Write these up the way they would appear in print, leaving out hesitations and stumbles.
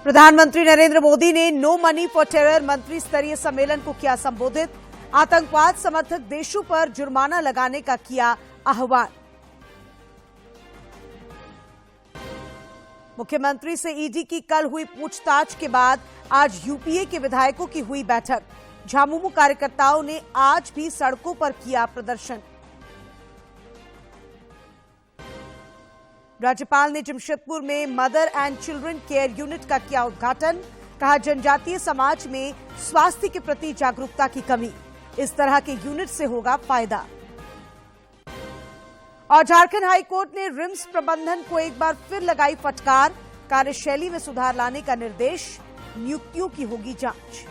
प्रधानमंत्री नरेंद्र मोदी ने no money for terror मंत्री स्तरीय सम्मेलन को किया संबोधित। आतंकवाद समर्थक देशों पर जुर्माना लगाने का किया आह्वान। मुख्यमंत्री से ईडी की कल हुई पूछताछ के बाद आज यूपीए के विधायकों की हुई बैठक। झामुमो कार्यकर्ताओं ने आज भी सड़कों पर किया प्रदर्शन। राज्यपाल ने जमशेदपुर में mother and children care unit का किया उद्घाटन। कहा, जनजातीय समाज में स्वास्थ्य के प्रति जागरूकता की कमी, इस तरह के यूनिट से होगा फायदा। और झारखंड हाईकोर्ट ने रिम्स प्रबंधन को एक बार फिर लगाई फटकार। कार्यशैली में सुधार लाने का निर्देश, नियुक्तियों की होगी जांच।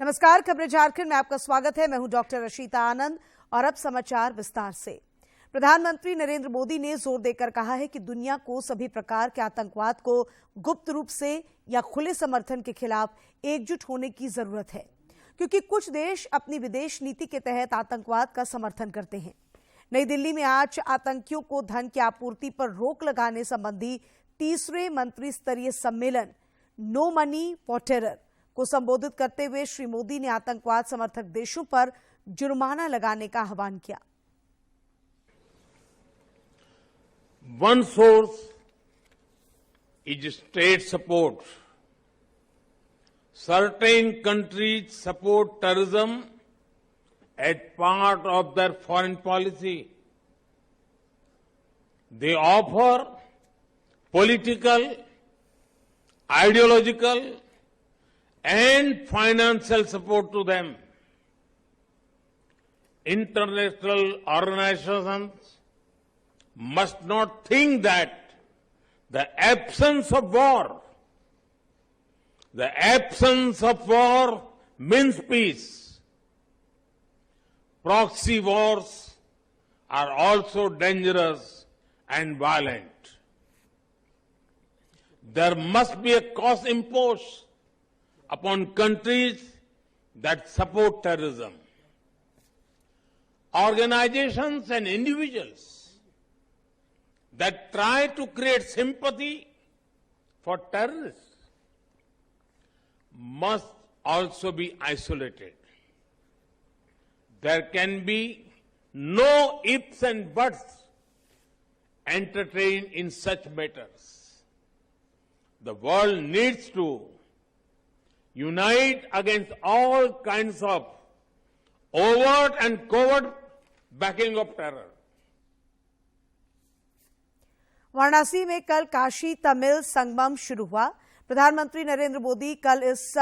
नमस्कार, खबरें झारखंड में आपका स्वागत है। मैं हूं डॉक्टर रशीता आनंद और अब समाचार विस्तार से। प्रधानमंत्री नरेंद्र मोदी ने जोर देकर कहा है कि दुनिया को सभी प्रकार के आतंकवाद को गुप्त रूप से या खुले समर्थन के खिलाफ एकजुट होने की जरूरत है, क्योंकि कुछ देश अपनी विदेश नीति के तहत आतंकवाद का समर्थन करते हैं। नई दिल्ली में आज आतंकियों को धन की आपूर्ति पर रोक लगाने संबंधी तीसरे मंत्री स्तरीय सम्मेलन नो मनी फॉर टेरर को संबोधित करते हुए श्री मोदी ने आतंकवाद समर्थक देशों पर जुर्माना लगाने का आह्वान किया। One source is state support. Certain countries support terrorism as part of their foreign policy. They offer political, ideological, and financial support to them. International organizations must not think that the absence of war means peace. Proxy wars are also dangerous and violent. There must be a cost imposed upon countries that support terrorism. Organizations and individuals that try to create sympathy for terrorists must also be isolated. There can be no ifs and buts entertained in such matters. The world needs to unite against all kinds of overt and covert backing of terror. Varanasi में कल काशी तमिल संगमम शुरू हुआ। प्रधानमंत्री नरेंद्र मोदी कल इस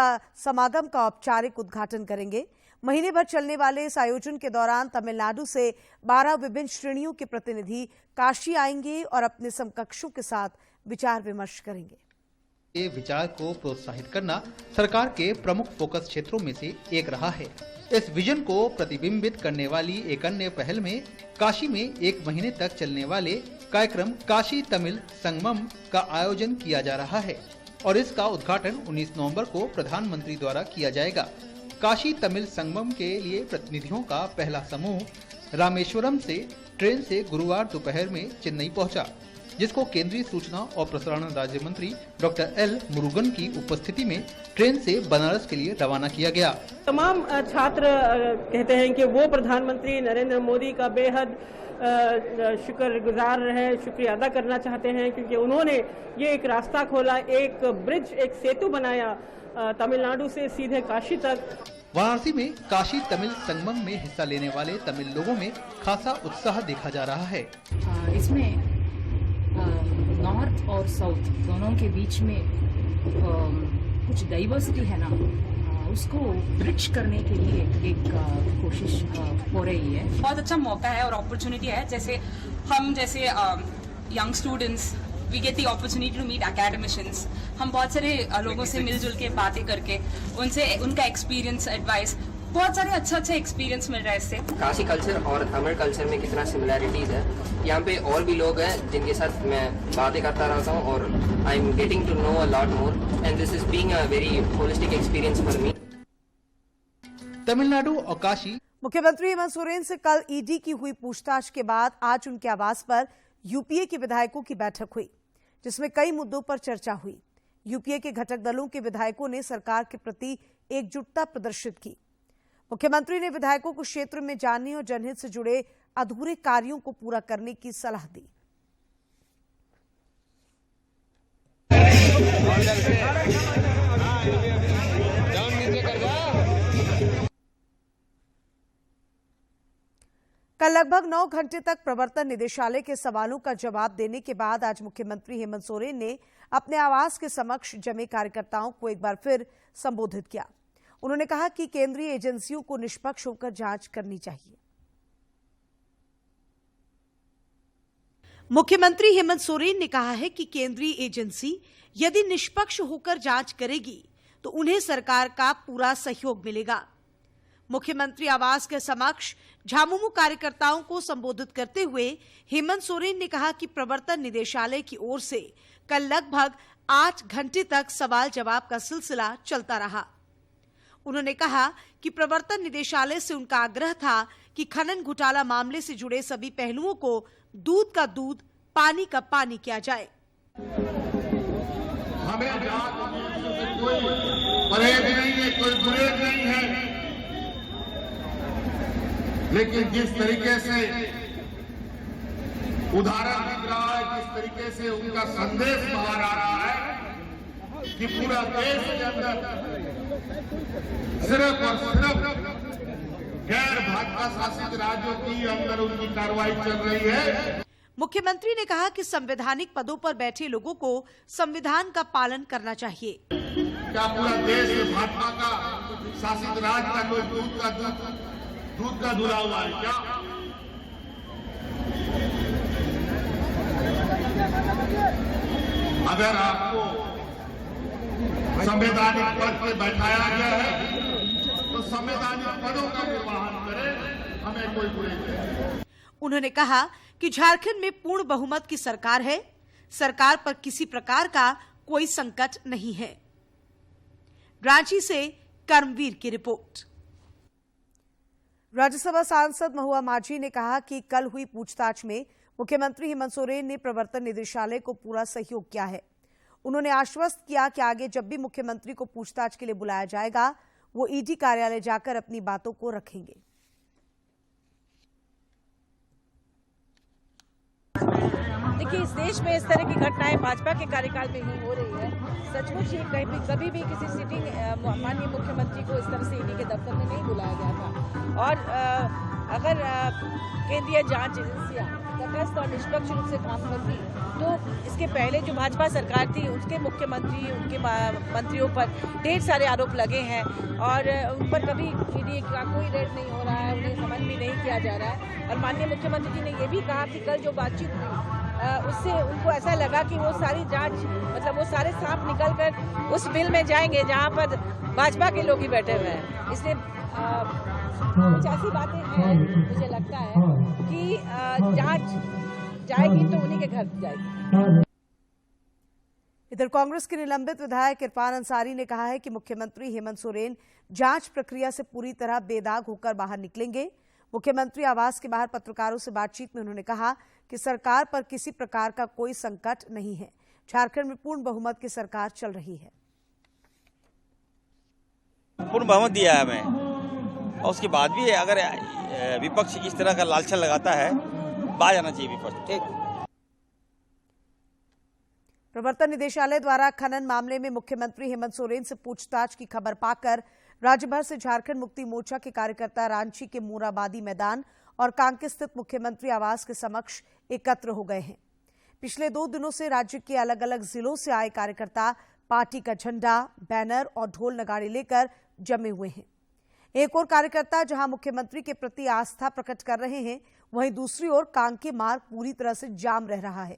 समागम का औपचारिक उद्घाटन करेंगे। महीने भर चलने वाले इस आयोजन के दौरान तमिलनाडु से 12 विभिन्न श्रेणियों के प्रतिनिधि काशी आएंगे और अपने समकक्षों के साथ विचार विमर्श करेंगे। ये विचार को प्रोत्साहित करना सरकार के प्रमुख फोकस क्षेत्रों में से एक रहा है। इस विजन को प्रतिबिंबित करने वाली एक अन्य पहल में काशी में 1 महीने तक चलने वाले कार्यक्रम काशी तमिल संगमम का आयोजन किया जा रहा है और इसका उद्घाटन 19 नवंबर को प्रधानमंत्री द्वारा किया जाएगा। काशी तमिल संगमम के लिए प्रतिनिधियों का पहला समूह रामेश्वरम से ट्रेन से गुरुवार दोपहर में चेन्नई पहुंचा, जिसको केंद्रीय सूचना और प्रसारण राज्य मंत्री डॉक्टर एल मुरुगन की उपस्थिति में ट्रेन से बनारस के लिए रवाना किया गया। तमाम छात्र कहते हैं कि वो प्रधानमंत्री नरेंद्र मोदी का बेहद शुक्रगुजार रहे, शुक्रिया अदा करना चाहते हैं, क्योंकि उन्होंने ये एक रास्ता खोला, एक ब्रिज, एक सेतु बनाया तमिलनाडु से सीधे काशी तक। वाराणसी में काशी तमिल संगमम में हिस्सा लेने वाले तमिल लोगों में खासा उत्साह देखा जा रहा है। इसमें नॉर्थ और साउथ दोनों के बीच में कुछ डाइवर्सिटी है ना, उसको ब्रिज करने के लिए एक कोशिश हो रही है। बहुत अच्छा मौका है और अपॉर्चुनिटी है। जैसे हम जैसे young students we get the opportunity to meet academicians. हम बहुत सारे लोगों से मिलजुल के बातें करके उनसे उनका एक्सपीरियंस, एडवाइस बहुत सारे अच्छा एक्सपीरियंस मिल रहा है इससे। काशी कल्चर और तमिल कल्चर में कितना सिमिलैरिटीज है, यहाँ पे और भी लोग हैं जिनके साथ मैं बातें करता रहता हूँ और I am getting to know a lot more and this is being a very holistic experience for me. Tamil Nadu और काशी। मुख्यमंत्री हेमंत सोरेन से कल ईडी की हुई पूछताछ के बाद आज उनके आवास पर यूपीए के विधायकों की बैठक हुई, जिसमें कई मुद्दों पर चर्चा हुई। यूपीए के घटक दलों के विधायकों ने सरकार के प्रति एकजुटता प्रदर्शित की। मुख्यमंत्री ने विधायकों को क्षेत्र में जानने और जनहित से जुड़े अधूरे कार्यों को पूरा करने की सलाह दी। कल लगभग 9 घंटे तक प्रवर्तन निदेशालय के सवालों का जवाब देने के बाद आज मुख्यमंत्री हेमंत सोरेन ने अपने आवास के समक्ष जमे कार्यकर्ताओं को एक बार फिर संबोधित किया। उन्होंने कहा कि केंद्रीय एजेंसियों को निष्पक्ष होकर जांच करनी चाहिए। मुख्यमंत्री हेमंत सोरेन ने कहा है कि केंद्रीय एजेंसी यदि निष्पक्ष होकर जांच करेगी तो उन्हें सरकार का पूरा सहयोग मिलेगा। मुख्यमंत्री आवास के समक्ष झामुमो कार्यकर्ताओं को संबोधित करते हुए हेमंत सोरेन ने कहा कि प्रवर्तन निदेशालय की ओर से कल लगभग 8 घंटे तक सवाल जवाब का सिलसिला चलता रहा। उन्होंने कहा कि प्रवर्तन निदेशालय से उनका आग्रह था कि खनन घोटाला मामले से जुड़े सभी पहलुओं को दूध का दूध, पानी का पानी किया जाए। हमें कोई परहेज नहीं है, कोई गुरेज नहीं है, लेकिन जिस तरीके से उदाहरण दिख रहा है, जिस तरीके से उनका संदेश बाहर आ रहा है कि पूरा देश के अंदर सिर्फ और सिर्फ गैर भाजपा शासित राज्यों की अंदर उनकी कार्रवाई चल रही है। मुख्यमंत्री ने कहा कि संवैधानिक पदों पर बैठे लोगों को संविधान का पालन करना चाहिए। क्या पूरा देश भाजपा का शासित राज्य का कोई दूध का धुला हुआ है क्या? अगर आपको संवैधानिक पद पे बैठाया गया है तो संवैधानिक पदों का निर्वहन करें, हमें कोई बुराई नहीं। उन्होंने कहा कि झारखंड में पूर्ण बहुमत की सरकार है, सरकार पर किसी प्रकार का कोई संकट नहीं है। रांची से कर्मवीर की रिपोर्ट। राज्यसभा सांसद महुआ माझी ने कहा कि कल हुई पूछताछ में मुख्यमंत्री हेमंत सोरेन ने प्रवर्तन निदेशालय को पूरा सहयोग किया है। उन्होंने आश्वस्त किया कि आगे जब भी मुख्यमंत्री को पूछताछ के लिए बुलाया जाएगा, वो ईडी कार्यालय जाकर अपनी बातों को रखेंगे। देखिए, इस देश में इस तरह की घटनाएं भाजपा के कार्यकाल में ही हो रही है। सचमुच ही कभी भी किसी सिटिंग माननीय मुख्यमंत्री को इस तरह से ईडी के दफ्तर में नहीं बुलाया गया था। और अगर केंद्रीय जांच एजेंसियां तटस्थ और निष्पक्ष रूप से काम करती तो इसके पहले जो भाजपा सरकार थी उसके मुख्यमंत्री, उनके मंत्रियों पर ढेर सारे आरोप लगे हैं और उन पर कभी ईडी का कोई रेड नहीं हो रहा है, उन्हें समन भी नहीं किया जा रहा है। और माननीय मुख्यमंत्री जी ने ये भी कहा कि कल जो बातचीत हुई उससे उनको ऐसा लगा कि वो सारी जांच, मतलब वो सारे सांप निकल कर उस बिल में जाएंगे जहां पर भाजपा के लोग ही बैठे हुए हैं। इसलिए कुछ ऐसी बातें हैं, मुझे लगता है कि जांच जाएगी तो उन्हीं के घर जाएगी। इधर कांग्रेस के निलंबित विधायक इरफान अंसारी ने कहा है कि मुख्यमंत्री हेमंत सोरेन जांच प्रक्रिया से पूरी तरह बेदाग होकर बाहर निकलेंगे। मुख्यमंत्री आवास के बाहर पत्रकारों से बातचीत में उन्होंने कहा कि सरकार पर किसी प्रकार का कोई संकट नहीं है। झारखंड में पूर्ण बहुमत की सरकार चल रही है। पूर्ण बहुमत दिया है हमें, और उसके बाद भी अगर विपक्ष इस तरह का लालचा लगाता है, बाहर जाना चाहिए विपक्ष। ठीक। प्रवर्तन निदेशालय द्वारा खनन मामले में मुख्यमंत्री हेमंत सोरेन से पूछताछ की खबर पाकर राज्य भर से झारखंड मुक्ति मोर्चा के कार्यकर्ता रांची के मोराबादी मैदान और कांके स्थित मुख्यमंत्री आवास के समक्ष एकत्र हो गए हैं। पिछले 2 दिनों से राज्य के अलग अलग जिलों से आए कार्यकर्ता पार्टी का झंडा, बैनर और ढोल नगाड़े लेकर जमे हुए हैं। एक और कार्यकर्ता जहां मुख्यमंत्री के प्रति आस्था प्रकट कर रहे हैं, वहीं दूसरी ओर कांके मार्ग पूरी तरह से जाम रह रहा है।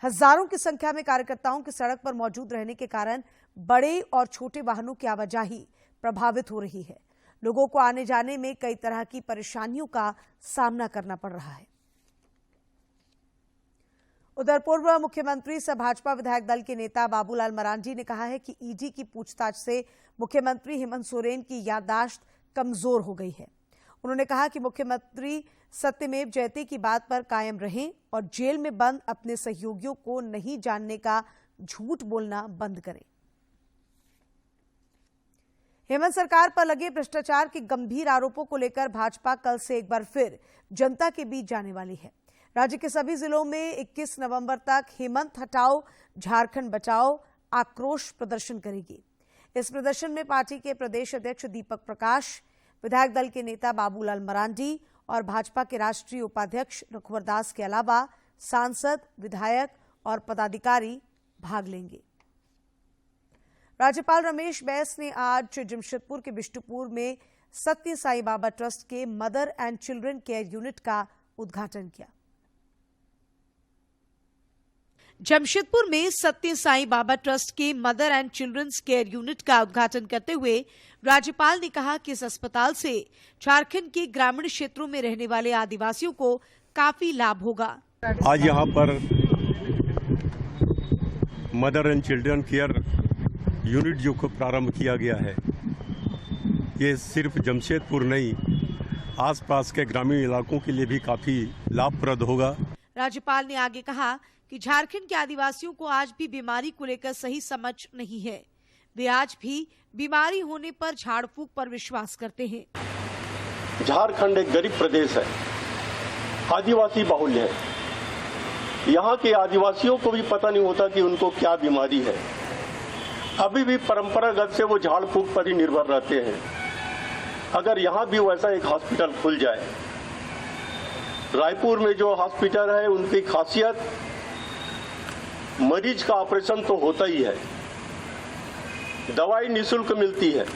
हजारों की संख्या में कार्यकर्ताओं के सड़क पर मौजूद रहने के कारण बड़े और छोटे वाहनों की आवाजाही प्रभावित हो रही है। लोगों को आने जाने में कई तरह की परेशानियों का सामना करना पड़ रहा है। उधर पूर्व मुख्यमंत्री सह भाजपा विधायक दल के नेता बाबूलाल मरांडी ने कहा है कि ईडी की पूछताछ से मुख्यमंत्री हेमंत सोरेन की याददाश्त कमजोर हो गई है। उन्होंने कहा कि मुख्यमंत्री सत्यमेव जयते की बात पर कायम रहें और जेल में बंद अपने सहयोगियों को नहीं जानने का झूठ बोलना बंद करें। हेमंत सरकार पर लगे भ्रष्टाचार के गंभीर आरोपों को लेकर भाजपा कल से एक बार फिर जनता के बीच जाने वाली है। राज्य के सभी जिलों में 21 नवंबर तक हेमंत हटाओ झारखंड बचाओ आक्रोश प्रदर्शन करेगी। इस प्रदर्शन में पार्टी के प्रदेश अध्यक्ष दीपक प्रकाश, विधायक दल के नेता बाबूलाल मरांडी और भाजपा के राष्ट्रीय उपाध्यक्ष रघुवर दास के अलावा सांसद, विधायक और पदाधिकारी भाग लेंगे। राज्यपाल रमेश बैस ने आज जमशेदपुर के बिष्टुपुर में सत्य साई बाबा ट्रस्ट के mother and children care unit का उद्घाटन किया। जमशेदपुर में सत्य साई बाबा ट्रस्ट के mother and children's care unit का उद्घाटन करते हुए राज्यपाल ने कहा कि इस अस्पताल से झारखंड के ग्रामीण क्षेत्रों में रहने वाले आदिवासियों को काफी लाभ होगा। आज यहाँ पर mother and children care unit जो को प्रारंभ किया गया है, ये सिर्फ जमशेदपुर नहीं, आसपास के ग्रामीण इलाकों के लिए भी काफी लाभप्रद होगा। राज्यपाल ने आगे कहा कि झारखंड के आदिवासियों को आज भी बीमारी को लेकर सही समझ नहीं है। वे आज भी बीमारी होने पर झाड़ फूक पर विश्वास करते हैं। झारखंड एक गरीब प्रदेश है, आदिवासी बाहुल्य है। यहाँ के आदिवासियों को भी पता नहीं होता कि उनको क्या बीमारी है। अभी भी परंपरागत से वो झाड़ फूक पर ही निर्भर रहते हैं। अगर यहाँ भी वैसा एक हॉस्पिटल खुल जाए, रायपुर में जो हॉस्पिटल है उनकी खासियत मरीज का ऑपरेशन तो होता ही है, दवाई निःशुल्क मिलती है,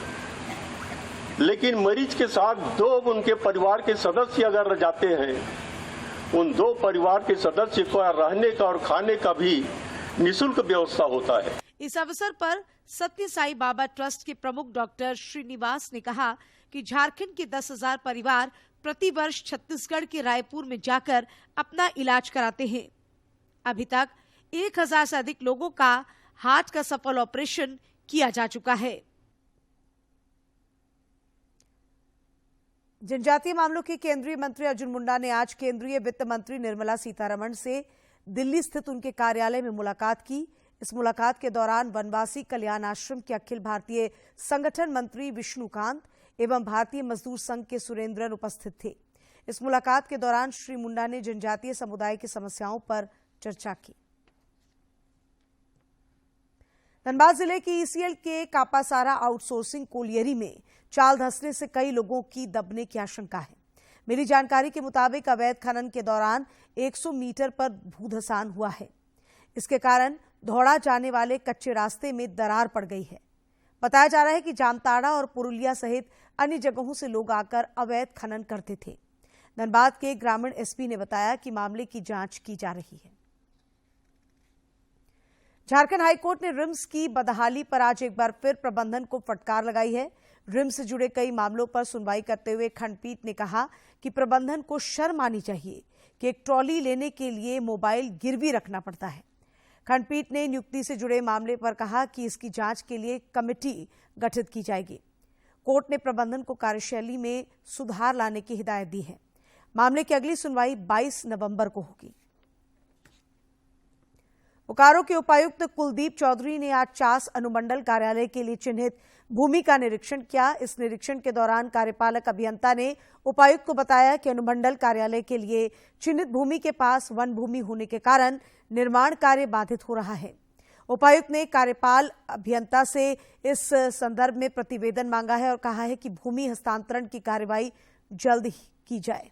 लेकिन मरीज के साथ दो उनके परिवार के सदस्य अगर जाते हैं, उन दो परिवार के सदस्य को रहने का और खाने का भी निःशुल्क व्यवस्था होता है। इस अवसर पर सत्य साई बाबा ट्रस्ट के प्रमुख डॉक्टर श्रीनिवास ने कहा कि झारखंड के 10,000 परिवार प्रतिवर्ष छत्तीसगढ़ के रायपुर में जाकर अपना इलाज कराते हैं। अभी तक 1,000 से अधिक लोगों का हार्ट का सफल ऑपरेशन किया जा चुका है। जनजातीय मामलों के केंद्रीय मंत्री अर्जुन मुंडा ने आज केंद्रीय वित्त मंत्री निर्मला सीतारमण से दिल्ली स्थित उनके कार्यालय में मुलाकात की। इस मुलाकात के दौरान वनवासी कल्याण आश्रम के अखिल भारतीय संगठन मंत्री विष्णुकांत एवं भारतीय मजदूर संघ के सुरेंद्रन उपस्थित थे। इस मुलाकात के दौरान श्री मुंडा ने जनजातीय समुदाय की समस्याओं पर चर्चा की। धनबाद जिले की ईसीएल के कापासारा आउटसोर्सिंग कोलियरी में चाल धंसने से कई लोगों की दबने की आशंका है। मिली जानकारी के मुताबिक अवैध खनन के दौरान 100 मीटर पर भूधसान हुआ है। इसके कारण धौड़ा जाने वाले कच्चे रास्ते में दरार पड़ गई है। बताया जा रहा है कि जामताड़ा और पुरुलिया सहित अन्य जगहों से लोग आकर अवैध खनन करते थे। धनबाद के ग्रामीण एसपी ने बताया कि मामले की जांच की जा रही है। झारखंड हाईकोर्ट ने रिम्स की बदहाली पर आज एक बार फिर प्रबंधन को फटकार लगाई है। रिम्स से जुड़े कई मामलों पर सुनवाई करते हुए खंडपीठ ने कहा कि प्रबंधन को शर्म आनी चाहिए कि एक ट्रॉली लेने के लिए मोबाइल गिरवी रखना पड़ता है। खंडपीठ ने नियुक्ति से जुड़े मामले पर कहा कि इसकी जांच के लिए कमेटी गठित की जाएगी। कोर्ट ने प्रबंधन को कार्यशैली में सुधार लाने की हिदायत दी है। मामले की अगली सुनवाई 22 नवंबर को होगी। बोकारो के उपायुक्त कुलदीप चौधरी ने आज चास अनुमंडल कार्यालय के लिए चिन्हित भूमि का निरीक्षण किया। इस निरीक्षण के दौरान कार्यपालक अभियंता ने उपायुक्त को बताया कि अनुमंडल कार्यालय के लिए चिन्हित भूमि के पास वन भूमि होने के कारण निर्माण कार्य बाधित हो रहा है। उपायुक्त ने कार्यपाल अभियंता से इस संदर्भ में प्रतिवेदन मांगा है और कहा है कि भूमि हस्तांतरण की कार्रवाई जल्द ही की जाए।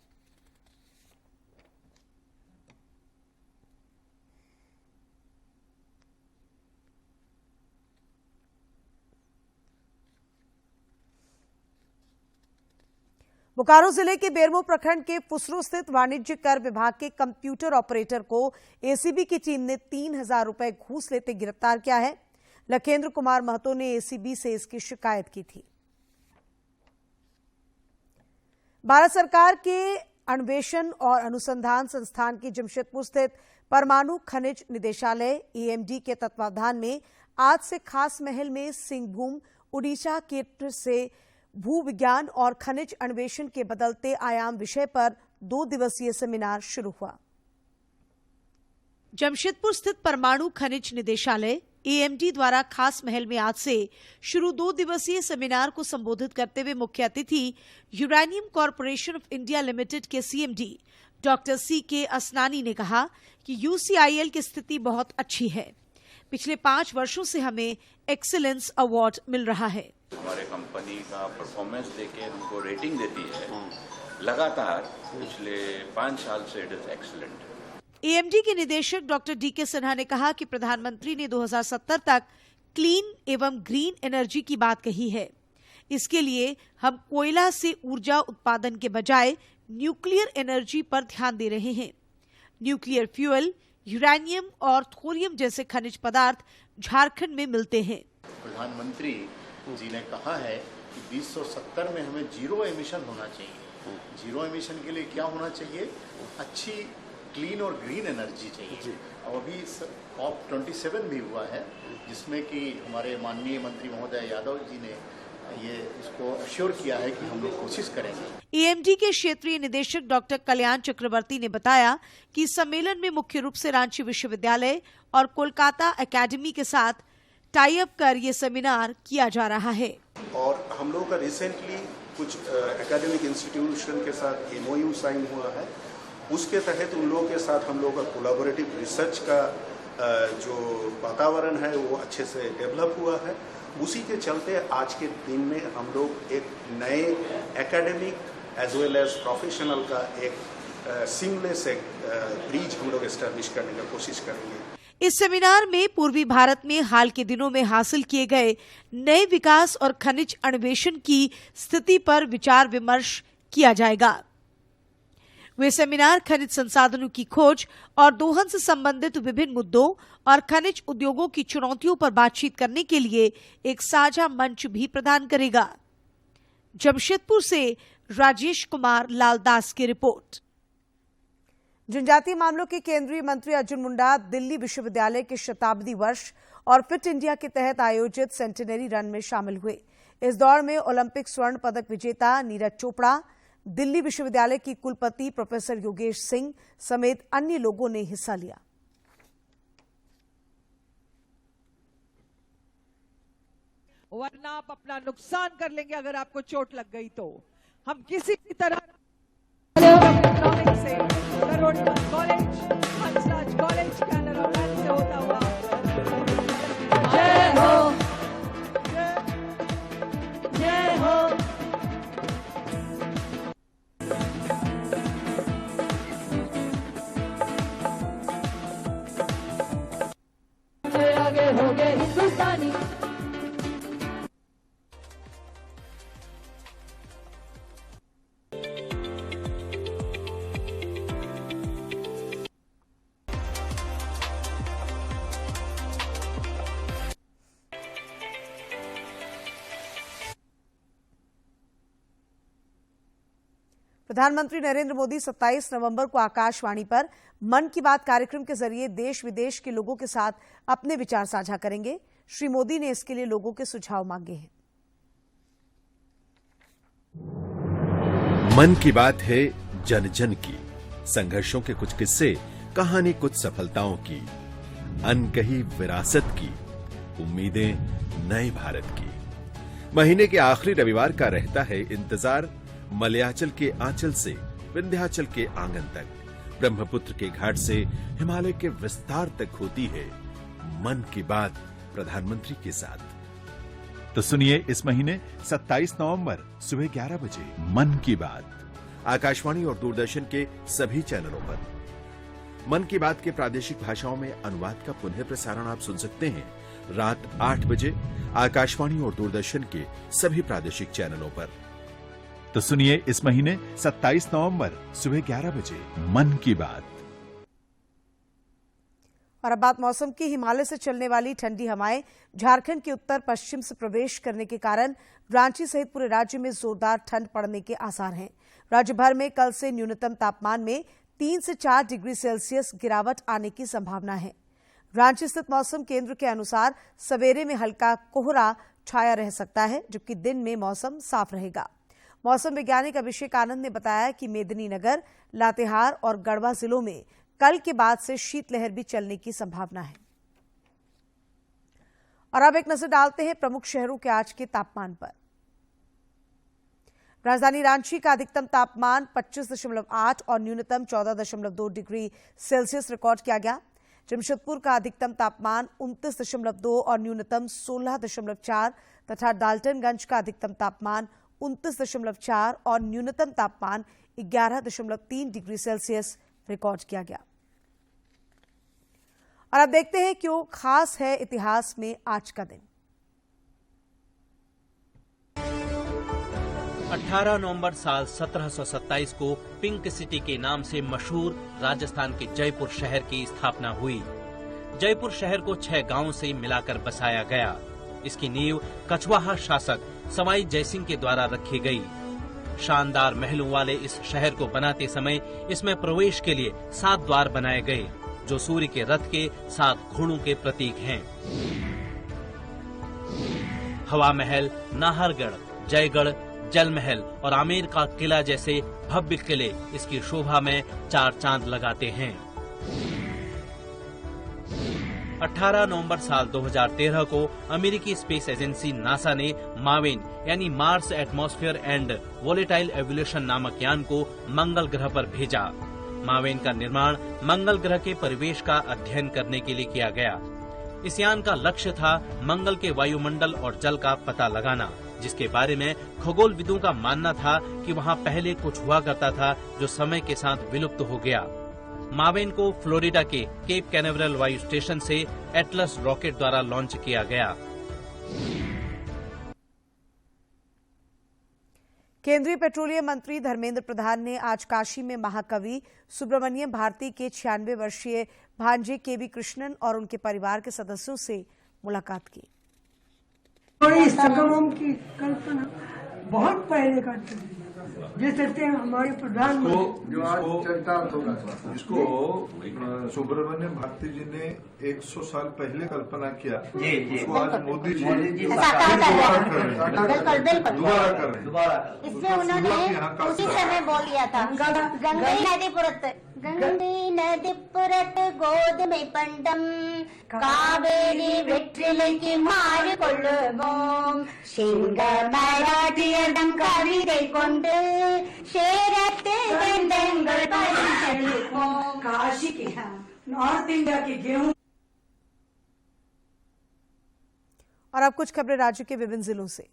बोकारो जिले के बेरमो प्रखंड के फुसरो स्थित वाणिज्य कर विभाग के कंप्यूटर ऑपरेटर को एसीबी की टीम ने 3,000 रुपए घूस लेते गिरफ्तार किया है। लखेंद्र कुमार महतो ने एसीबी से इसकी शिकायत की थी। भारत सरकार के अन्वेषण और अनुसंधान संस्थान की जमशेदपुर स्थित परमाणु खनिज निदेशालय (EMD) के तत्वावधान में आज से खास महल में सिंहभूम उड़ीसा केंद्र से भू विज्ञान और खनिज अन्वेषण के बदलते आयाम विषय पर 2 दिवसीय सेमिनार शुरू हुआ। जमशेदपुर स्थित परमाणु खनिज निदेशालय (EMD) द्वारा खास महल में आज से शुरू 2 दिवसीय सेमिनार को संबोधित करते हुए मुख्य अतिथि uranium corporation of India limited के CMD डॉक्टर CK असनानी ने कहा कि UCIL की स्थिति बहुत अच्छी है। पिछले 5 वर्षों से हमें एक्सीलेंस अवार्ड मिल रहा है। हमारे कंपनी का परफॉर्मेंस देके हमको रेटिंग देती है लगातार पिछले 5 साल से इट इज एक्सीलेंट। EMD के निदेशक डॉक्टर DK सिन्हा ने कहा कि प्रधानमंत्री ने 2070 तक क्लीन एवं ग्रीन एनर्जी की बात कही है। इसके लिए हम कोयला से ऊर्जा उत्पादन के बजाय न्यूक्लियर एनर्जी पर ध्यान दे रहे हैं। न्यूक्लियर फ्यूल, यूरेनियम और थोरियम जैसे खनिज पदार्थ झारखंड में मिलते हैं। प्रधानमंत्री जी ने कहा है कि 2070 में हमें जीरो एमिशन होना चाहिए। जीरो एमिशन के लिए क्या होना चाहिए? अच्छी क्लीन और ग्रीन एनर्जी चाहिए। और अभी COP27 भी हुआ है जिसमें कि हमारे माननीय मंत्री महोदय यादव जी ने ये इसको अश्योर किया है कि हम लोग कोशिश करेंगे। EMD के क्षेत्रीय निदेशक डॉक्टर कल्याण चक्रवर्ती ने बताया कि इस सम्मेलन में मुख्य रूप से रांची विश्वविद्यालय और कोलकाता एकेडमी के साथ टाई अप कर ये सेमिनार किया जा रहा है। और हम लोगों का रिसेंटली कुछ एकेडमिक इंस्टीट्यूशन के साथ MOU साइन हुआ है। उसके तहत उन लोगों के साथ हम लोगों का कोलैबोरेटिव रिसर्च का जो वातावरण है वो अच्छे से डेवलप हुआ है। उसी के चलते आज के दिन में हम लोग एक नए academic as well as professional का एक सीमलेस एक ब्रिज हम लोग एस्टैब्लिश करने की कोशिश करेंगे। इस सेमिनार में पूर्वी भारत में हाल के दिनों में हासिल किए गए नए विकास और खनिज अन्वेषण की स्थिति पर विचार विमर्श किया जाएगा। वे सेमिनार खनिज संसाधनों की खोज और दोहन से संबंधित विभिन्न मुद्दों और खनिज उद्योगों की चुनौतियों पर बातचीत करने के लिए एक साझा मंच भी प्रदान करेगा। जमशेदपुर से राजेश कुमार लालदास की रिपोर्ट। जनजातीय मामलों के केंद्रीय मंत्री अर्जुन मुंडा दिल्ली विश्वविद्यालय के शताब्दी वर्ष और फिट इंडिया के तहत आयोजित सेंटिनरी रन में शामिल हुए। इस दौड़ में ओलंपिक स्वर्ण पदक विजेता नीरज चोपड़ा, दिल्ली विश्वविद्यालय की कुलपति प्रोफेसर योगेश सिंह समेत अन्य लोगों ने हिस्सा लिया। वरना आप अपना नुकसान कर लेंगे अगर आपको चोट लग गई तो। हम किसी भी तरह से करोड़गंज college, Hansraj college, Canara bank से होता हुआ जय हो, जय हो। आगे हो गए हिंदुस्तानी। प्रधानमंत्री नरेंद्र मोदी 27 नवंबर को आकाशवाणी पर मन की बात कार्यक्रम के जरिए देश विदेश के लोगों के साथ अपने विचार साझा करेंगे। श्री मोदी ने इसके लिए लोगों के सुझाव मांगे हैं। मन की बात है जन जन की, संघर्षों के कुछ किस्से, कहानी कुछ सफलताओं की, अनकही विरासत की, उम्मीदें नए भारत की। महीने के आखिरी रविवार का रहता है इंतजार। मलयाचल के आंचल से विंध्याचल के आंगन तक, ब्रह्मपुत्र के घाट से हिमालय के विस्तार तक होती है मन की बात प्रधानमंत्री के साथ। तो सुनिए इस महीने 27 नवंबर सुबह 11 बजे मन की बात, आकाशवाणी और दूरदर्शन के सभी चैनलों पर। मन की बात के प्रादेशिक भाषाओं में अनुवाद का पुनः प्रसारण आप सुन सकते हैं रात 8 बजे आकाशवाणी और दूरदर्शन के सभी प्रादेशिक चैनलों पर। तो सुनिए इस महीने 27 नवंबर सुबह 11 बजे मन की बात। और अब बात मौसम की। हिमालय से चलने वाली ठंडी हवाएं झारखंड के उत्तर पश्चिम से प्रवेश करने के कारण रांची सहित पूरे राज्य में जोरदार ठंड पड़ने के आसार हैं। राज्य भर में कल से न्यूनतम तापमान में 3 से 4 डिग्री सेल्सियस गिरावट आने की संभावना है। रांची स्थित मौसम केंद्र के अनुसार सवेरे में हल्का कोहरा छाया रह सकता है, जबकि दिन में मौसम साफ रहेगा। मौसम वैज्ञानिक अभिषेक आनंद ने बताया कि मेदिनीनगर, लातेहार और गढ़वा जिलों में कल के बाद से शीतलहर भी चलने की संभावना है। और अब एक नजर डालते हैं प्रमुख शहरों के आज के तापमान पर। राजधानी रांची का अधिकतम तापमान 25.8 और न्यूनतम 14.2 डिग्री सेल्सियस रिकॉर्ड किया गया। जमशेदपुर का अधिकतम तापमान 29.2 और न्यूनतम 16.4 तथा डाल्टनगंज का अधिकतम तापमान 29.4 और न्यूनतम तापमान 11.3 डिग्री सेल्सियस रिकॉर्ड किया गया। और अब देखते हैं क्यों खास है इतिहास में आज का दिन। 18 नवंबर साल 1727 को पिंक सिटी के नाम से मशहूर राजस्थान के जयपुर शहर की स्थापना हुई। जयपुर शहर को 6 गांवों से मिलाकर बसाया गया। इसकी नींव कछवाहा शासक सवाई जयसिंह के द्वारा रखी गई। शानदार महलों वाले इस शहर को बनाते समय इसमें प्रवेश के लिए 7 द्वार बनाए गए, जो सूर्य के रथ के 7 घोड़ों के प्रतीक हैं। हवा महल, नाहरगढ़, जयगढ़, जल महल और आमेर का किला जैसे भव्य किले इसकी शोभा में 4 चांद लगाते हैं। 18 नवंबर साल 2013 को अमेरिकी स्पेस एजेंसी नासा ने मावेन यानी Mars atmosphere and volatile evolution नामक यान को मंगल ग्रह पर भेजा। मावेन का निर्माण मंगल ग्रह के परिवेश का अध्ययन करने के लिए किया गया। इस यान का लक्ष्य था मंगल के वायुमंडल और जल का पता लगाना, जिसके बारे में खगोलविदों का मानना था कि वहां पहले कुछ हुआ करता था जो समय के साथ विलुप्त हो गया। मावेन को फ्लोरिडा के केप कैनावरल वायु स्टेशन से एटलस रॉकेट द्वारा लॉन्च किया गया। केंद्रीय पेट्रोलियम मंत्री धर्मेंद्र प्रधान ने आज काशी में महाकवि सुब्रमण्यम भारती के 96 वर्षीय भांजे केबी कृष्णन और उनके परिवार के सदस्यों से मुलाकात की। संगमम की कल्पना बहुत पहले करते हैं, जैसे हमारे प्रधानमंत्री इसको सुब्रमण्यम भारती जी ने 100 साल पहले कल्पना किया, उसको आज मोदी जी दोबारा कर रहे हैं। इसमें उन्होंने उसी समय बोल दिया था, गंगे नदी पुरत गोधुமை பண்டம் காவேரி வெற்றிலைக்கு மாறு கொள்ளுவோம் சிங்க மராட்டியடம் கவிதை கொண்டு சேரத்து வெந்தங்கள் பறிச்செடுப்போம்। काशी के नॉर्थ इंडिया के गेहूं। और अब कुछ खबरें राज्य के विभिन्न जिलों से।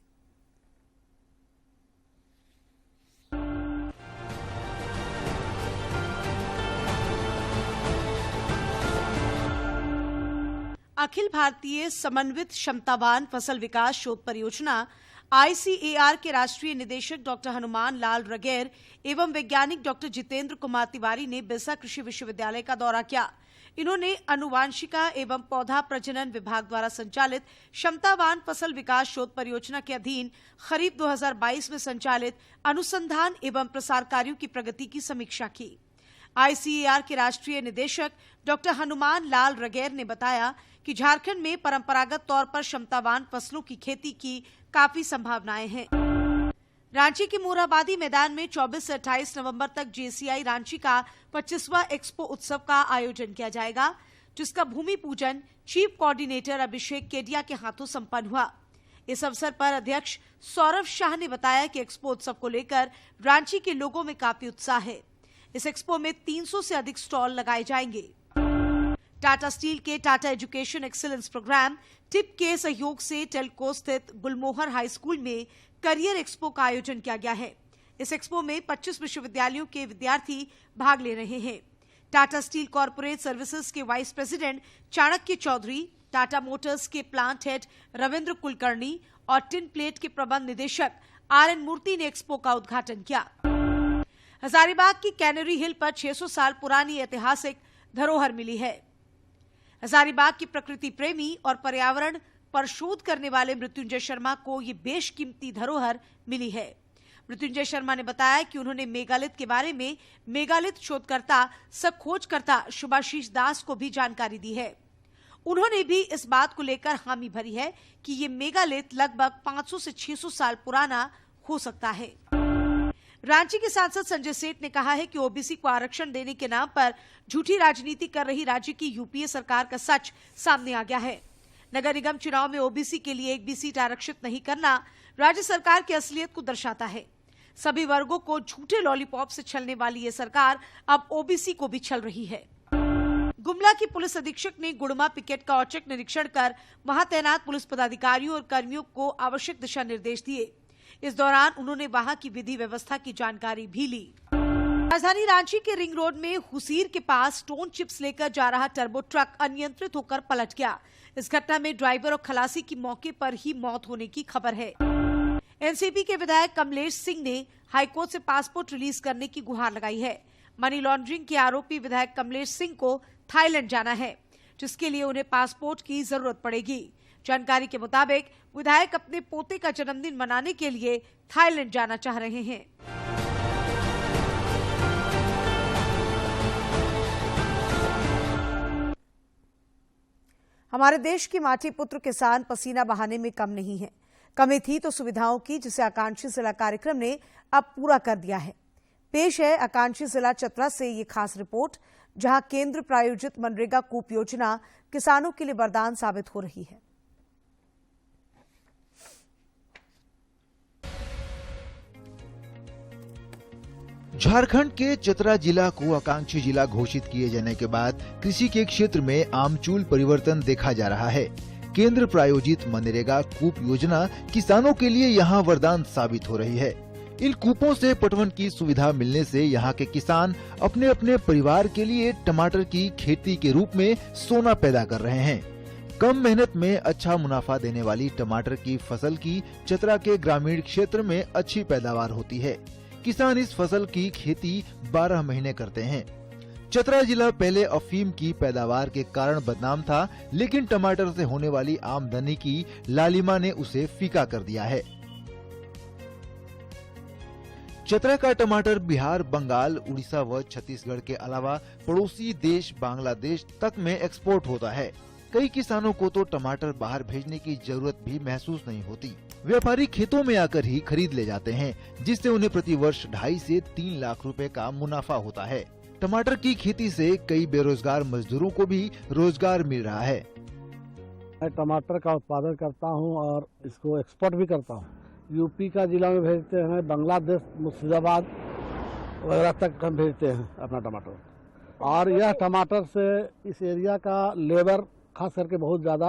अखिल भारतीय समन्वित क्षमतावान फसल विकास शोध परियोजना ICAR के राष्ट्रीय निदेशक डॉक्टर हनुमान लाल रगेर एवं वैज्ञानिक डॉक्टर जितेंद्र कुमार तिवारी ने बिरसा कृषि विश्वविद्यालय का दौरा किया। इन्होंने अनुवांशिका एवं पौधा प्रजनन विभाग द्वारा संचालित क्षमतावान फसल विकास शोध परियोजना के अधीन खरीफ 2022 में संचालित अनुसंधान एवं प्रसार कार्यों की प्रगति की समीक्षा की। ICAR के राष्ट्रीय निदेशक डॉक्टर हनुमान लाल रगेर ने बताया कि झारखंड में परंपरागत तौर पर क्षमतावान फसलों की खेती की काफी संभावनाएं हैं। रांची के मोरहाबादी मैदान में 24 से 28 नवंबर तक JCI रांची का 25वां एक्सपो उत्सव का आयोजन किया जाएगा, जिसका भूमि पूजन चीफ कोऑर्डिनेटर अभिषेक केडिया के हाथों संपन्न हुआ। इस अवसर पर अध्यक्ष सौरभ शाह ने बताया कि एक्सपो उत्सव को लेकर रांची के लोगों में काफी उत्साह है। इस एक्सपो में 300 से अधिक स्टॉल लगाए जाएंगे। टाटा स्टील के Tata education excellence programme TEEP के सहयोग से टेलको स्थित गुलमोहर हाई स्कूल में करियर एक्सपो का आयोजन किया गया है। इस एक्सपो में 25 विश्वविद्यालयों के विद्यार्थी भाग ले रहे हैं। टाटा स्टील कॉर्पोरेट सर्विसेज के vice president Chanakya Chaudhary, Tata Motors के प्लांट हेड रविंद्र कुलकर्णी और टिन प्लेट के प्रबंध निदेशक RN मूर्ति ने एक्सपो का उद्घाटन किया। हजारीबाग की कैनरी हिल पर 600 साल पुरानी ऐतिहासिक धरोहर मिली है। हजारीबाग की प्रकृति प्रेमी और पर्यावरण पर शोध करने वाले मृत्युंजय शर्मा को ये बेशकीमती धरोहर मिली है। मृत्युंजय शर्मा ने बताया कि उन्होंने मेगालिथ के बारे में मेगालिथ शोधकर्ता सह खोजकर्ता शुभाशीष दास को भी जानकारी दी है। उन्होंने भी इस बात को लेकर हामी भरी है कि ये मेगालिथ लगभग 500 से 600 साल पुराना हो सकता है। रांची के सांसद संजय सेठ ने कहा है कि ओबीसी को आरक्षण देने के नाम पर झूठी राजनीति कर रही राज्य की यूपीए सरकार का सच सामने आ गया है। नगर निगम चुनाव में ओबीसी के लिए एक भी सीट आरक्षित नहीं करना राज्य सरकार की असलियत को दर्शाता है। सभी वर्गों को झूठे लॉलीपॉप से छलने वाली ये सरकार अब ओबीसी को भी छल रही है। गुमला की पुलिस अधीक्षक ने गुड़मा पिकेट का औचक निरीक्षण कर वहां तैनात पुलिस पदाधिकारियों और कर्मियों को आवश्यक दिशा निर्देश दिए। इस दौरान उन्होंने वहां की विधि व्यवस्था की जानकारी भी ली। राजधानी रांची के रिंग रोड में हुसीर के पास स्टोन चिप्स लेकर जा रहा टर्बो ट्रक अनियंत्रित होकर पलट गया। इस घटना में ड्राइवर और खलासी की मौके पर ही मौत होने की खबर है। एनसीपी के विधायक कमलेश सिंह ने हाईकोर्ट से पासपोर्ट रिलीज करने की गुहार लगाई है। मनी लॉन्ड्रिंग के आरोपी विधायक कमलेश सिंह को थाईलैंड जाना है, जिसके लिए उन्हें पासपोर्ट की जरूरत पड़ेगी। जानकारी के मुताबिक विधायक अपने पोते का जन्मदिन मनाने के लिए थाईलैंड जाना चाह रहे हैं। हमारे देश की माटी पुत्र किसान पसीना बहाने में कम नहीं है। कमी थी तो सुविधाओं की, जिसे आकांक्षी जिला कार्यक्रम ने अब पूरा कर दिया है। पेश है आकांक्षी जिला चतरा से ये खास रिपोर्ट, जहां केंद्र प्रायोजित मनरेगा कूप योजना किसानों के लिए वरदान साबित हो रही है। झारखंड के चतरा जिला को आकांक्षी जिला घोषित किए जाने के बाद कृषि के क्षेत्र में आमूल परिवर्तन देखा जा रहा है। केंद्र प्रायोजित मनरेगा कूप योजना किसानों के लिए यहां वरदान साबित हो रही है। इन कूपों से पटवन की सुविधा मिलने से यहां के किसान अपने अपने परिवार के लिए टमाटर की खेती के रूप में सोना पैदा कर रहे हैं। कम मेहनत में अच्छा मुनाफा देने वाली टमाटर की फसल की चतरा के ग्रामीण क्षेत्र में अच्छी पैदावार होती है। किसान इस फसल की खेती 12 महीने करते हैं। चतरा जिला पहले अफीम की पैदावार के कारण बदनाम था, लेकिन टमाटर से होने वाली आमदनी की लालिमा ने उसे फीका कर दिया है। चतरा का टमाटर बिहार, बंगाल, उड़ीसा व छत्तीसगढ़ के अलावा पड़ोसी देश बांग्लादेश तक में एक्सपोर्ट होता है। कई किसानों को तो टमाटर बाहर भेजने की जरूरत भी महसूस नहीं होती। व्यापारी खेतों में आकर ही खरीद ले जाते हैं, जिससे उन्हें प्रति वर्ष 2.5 से 3 लाख रुपए का मुनाफा होता है। टमाटर की खेती से कई बेरोजगार मजदूरों को भी रोजगार मिल रहा है। मैं टमाटर का उत्पादन करता हूं और इसको एक्सपोर्ट भी करता हूं। यूपी का जिला में भेजते हैं, बांग्लादेश, मुर्शिदाबाद वगैरह तक हम भेजते हैं अपना टमाटर। और यह टमाटर से इस एरिया का लेबर खास करके बहुत ज्यादा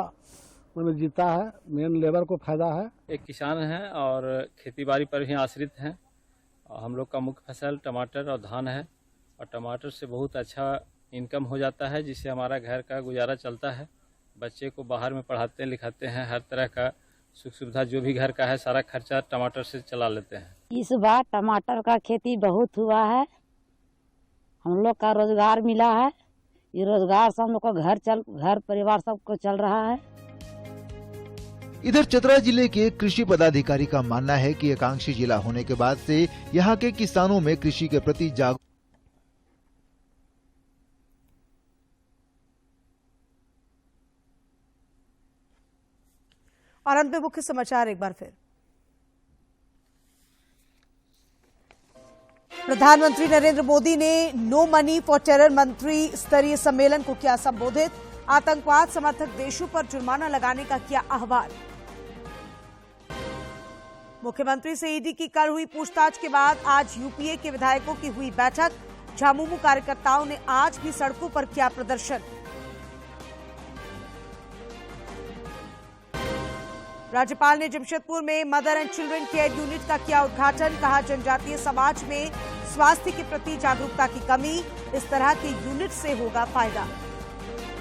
में जीता है। मेन लेबर को फायदा है। एक किसान हैं और खेतीबाड़ी पर ही आश्रित हैं। हम लोग का मुख्य फसल टमाटर और धान है, और टमाटर से बहुत अच्छा इनकम हो जाता है, जिससे हमारा घर का गुजारा चलता है। बच्चे को बाहर में पढ़ाते लिखाते हैं, हर तरह का सुख सुविधा जो भी घर का है सारा खर्चा टमाटर से चला लेते हैं। इस बार टमाटर का खेती बहुत हुआ है, हम लोग का रोजगार मिला है। ये रोजगार से हम लोग का घर परिवार सबको चल रहा है। इधर चतरा जिले के कृषि पदाधिकारी का मानना है कि आकांक्षी जिला होने के बाद से यहाँ के किसानों में कृषि के प्रति जागरूक। और अंत में मुख्य समाचार एक बार फिर। प्रधानमंत्री नरेंद्र मोदी ने नो मनी फॉर टेरर मंत्री स्तरीय सम्मेलन को किया संबोधित। आतंकवाद समर्थक देशों पर जुर्माना लगाने का किया आह्वान। मुख्यमंत्री से ईडी की कल हुई पूछताछ के बाद आज यूपीए के विधायकों की हुई बैठक। झामुमो कार्यकर्ताओं ने आज भी सड़कों पर किया प्रदर्शन। राज्यपाल ने जमशेदपुर में mother and children care unit का किया उद्घाटन। कहा, जनजातीय समाज में स्वास्थ्य के प्रति जागरूकता की कमी, इस तरह के यूनिट से होगा फायदा।